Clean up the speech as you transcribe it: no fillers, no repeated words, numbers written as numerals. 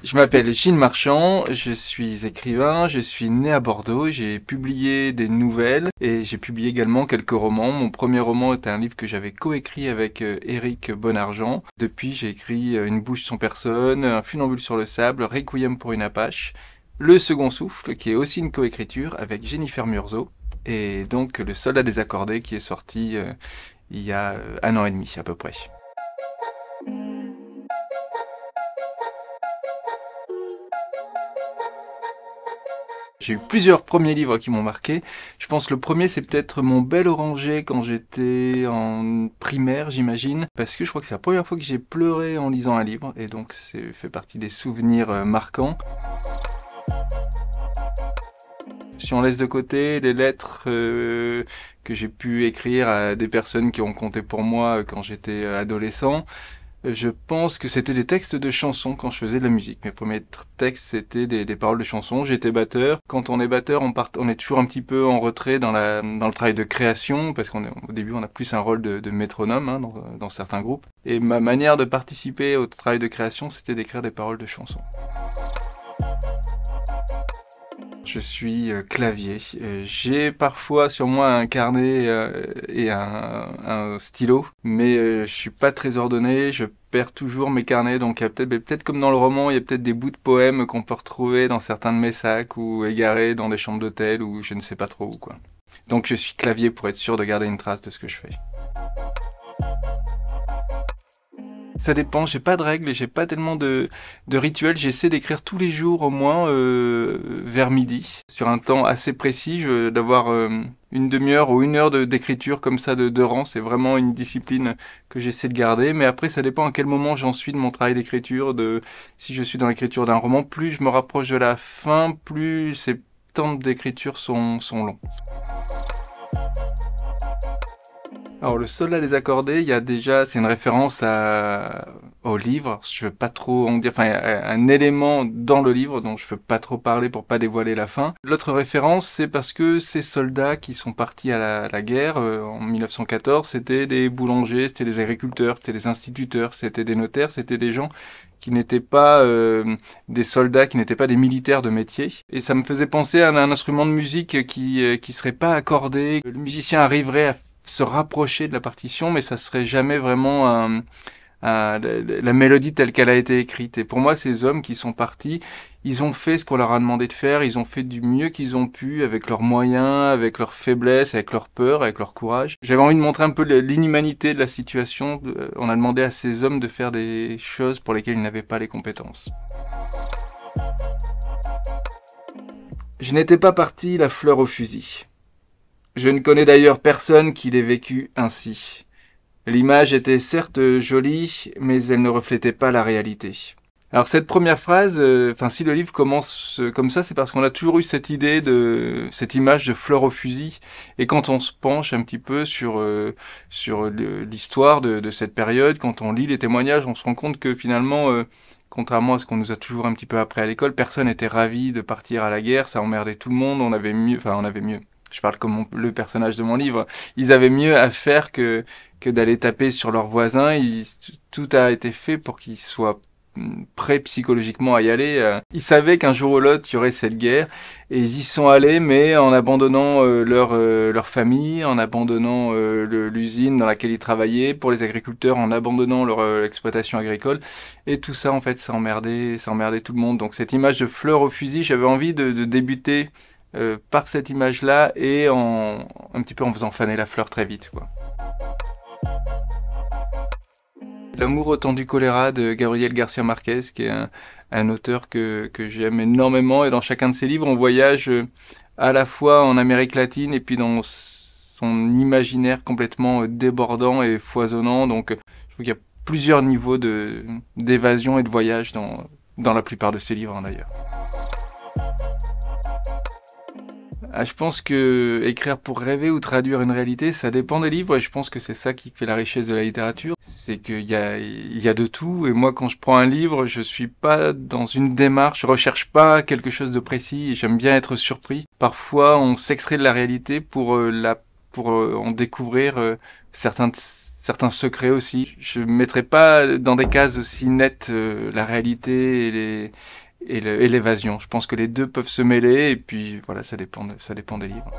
Je m'appelle Gilles Marchand, je suis écrivain, je suis né à Bordeaux, j'ai publié des nouvelles et j'ai publié également quelques romans. Mon premier roman est un livre que j'avais coécrit avec Éric Bonargent. Depuis, j'ai écrit Une bouche sans personne, Un funambule sur le sable, Requiem pour une apache, Le second souffle, qui est aussi une coécriture avec Jennifer Murzo, et donc Le soldat désaccordé qui est sorti il y a 1 an et demi à peu près. J'ai eu plusieurs premiers livres qui m'ont marqué. Je pense que le premier, c'est peut-être Mon bel oranger quand j'étais en primaire, j'imagine. Parce que je crois que c'est la première fois que j'ai pleuré en lisant un livre. Et donc, c'est fait partie des souvenirs marquants. Si on laisse de côté les lettres que j'ai pu écrire à des personnes qui ont compté pour moi quand j'étais adolescent, je pense que c'était des textes de chansons quand je faisais de la musique. Mes premiers textes, c'était des paroles de chansons. J'étais batteur. Quand on est batteur, on est toujours un petit peu en retrait dans le travail de création, parce au début, on a plus un rôle de métronome hein, dans certains groupes. Et ma manière de participer au travail de création, c'était d'écrire des paroles de chansons. Je suis clavier. J'ai parfois sur moi un carnet et un stylo, mais je suis pas très ordonné. Je perds toujours mes carnets, donc il y a peut-être comme dans le roman, il y a peut-être des bouts de poèmes qu'on peut retrouver dans certains de mes sacs ou égarés dans des chambres d'hôtel ou je ne sais pas trop où quoi. Donc je suis clavier pour être sûr de garder une trace de ce que je fais. Ça dépend, j'ai pas de règles et j'ai pas tellement de rituels. J'essaie d'écrire tous les jours au moins vers midi, sur un temps assez précis, d'avoir une demi-heure ou 1 heure d'écriture comme ça de rang. C'est vraiment une discipline que j'essaie de garder. Mais après, ça dépend à quel moment j'en suis de mon travail d'écriture. Si je suis dans l'écriture d'un roman, plus je me rapproche de la fin, plus ces temps d'écriture sont longs. Alors le soldat désaccordé, il y a déjà, c'est une référence au livre. Je veux pas trop en dire, enfin un élément dans le livre dont je veux pas trop parler pour pas dévoiler la fin. L'autre référence, c'est parce que ces soldats qui sont partis à la guerre en 1914, c'était des boulangers, c'était des agriculteurs, c'était des instituteurs, c'était des notaires, c'était des gens qui n'étaient pas des soldats, qui n'étaient pas des militaires de métier. Et ça me faisait penser à un instrument de musique qui serait pas accordé. Le musicien arriverait à se rapprocher de la partition, mais ça serait jamais vraiment la mélodie telle qu'elle a été écrite. Et pour moi, ces hommes qui sont partis, ils ont fait ce qu'on leur a demandé de faire, ils ont fait du mieux qu'ils ont pu avec leurs moyens, avec leurs faiblesses, avec leur peur, avec leur courage. J'avais envie de montrer un peu l'inhumanité de la situation. On a demandé à ces hommes de faire des choses pour lesquelles ils n'avaient pas les compétences. Je n'étais pas parti la fleur au fusil. Je ne connais d'ailleurs personne qui l'ait vécu ainsi. L'image était certes jolie, mais elle ne reflétait pas la réalité. Alors cette première phrase, si le livre commence comme ça, c'est parce qu'on a toujours eu cette idée cette image de fleur au fusil. Et quand on se penche un petit peu sur l'histoire de cette période, quand on lit les témoignages, on se rend compte que finalement, contrairement à ce qu'on nous a toujours un petit peu appris à l'école, personne n'était ravi de partir à la guerre, ça emmerdait tout le monde, on avait mieux. Je parle comme le personnage de mon livre. Ils avaient mieux à faire que d'aller taper sur leurs voisins. Tout a été fait pour qu'ils soient prêts psychologiquement à y aller. Ils savaient qu'un jour ou l'autre, il y aurait cette guerre. Et ils y sont allés, mais en abandonnant leur famille, en abandonnant l'usine dans laquelle ils travaillaient, pour les agriculteurs, en abandonnant leur exploitation agricole. Et tout ça, en fait, ça emmerdait tout le monde. Donc cette image de fleur au fusil, j'avais envie de débuter par cette image-là et un petit peu en faisant faner la fleur très vite, quoi. L'amour au temps du choléra de Gabriel Garcia Marquez, qui est un auteur que j'aime énormément. Et dans chacun de ses livres, on voyage à la fois en Amérique latine et puis dans son imaginaire complètement débordant et foisonnant. Donc je trouve qu'il y a plusieurs niveaux d'évasion et de voyage dans la plupart de ses livres, hein, d'ailleurs. Je pense que écrire pour rêver ou traduire une réalité, ça dépend des livres et je pense que c'est ça qui fait la richesse de la littérature. C'est qu'il y a de tout et moi quand je prends un livre, je suis pas dans une démarche, je recherche pas quelque chose de précis et j'aime bien être surpris. Parfois on s'extrait de la réalité pour en découvrir certains certains secrets aussi. Je ne mettrai pas dans des cases aussi nettes la réalité et l'évasion. Je pense que les deux peuvent se mêler et puis voilà, ça dépend des livres.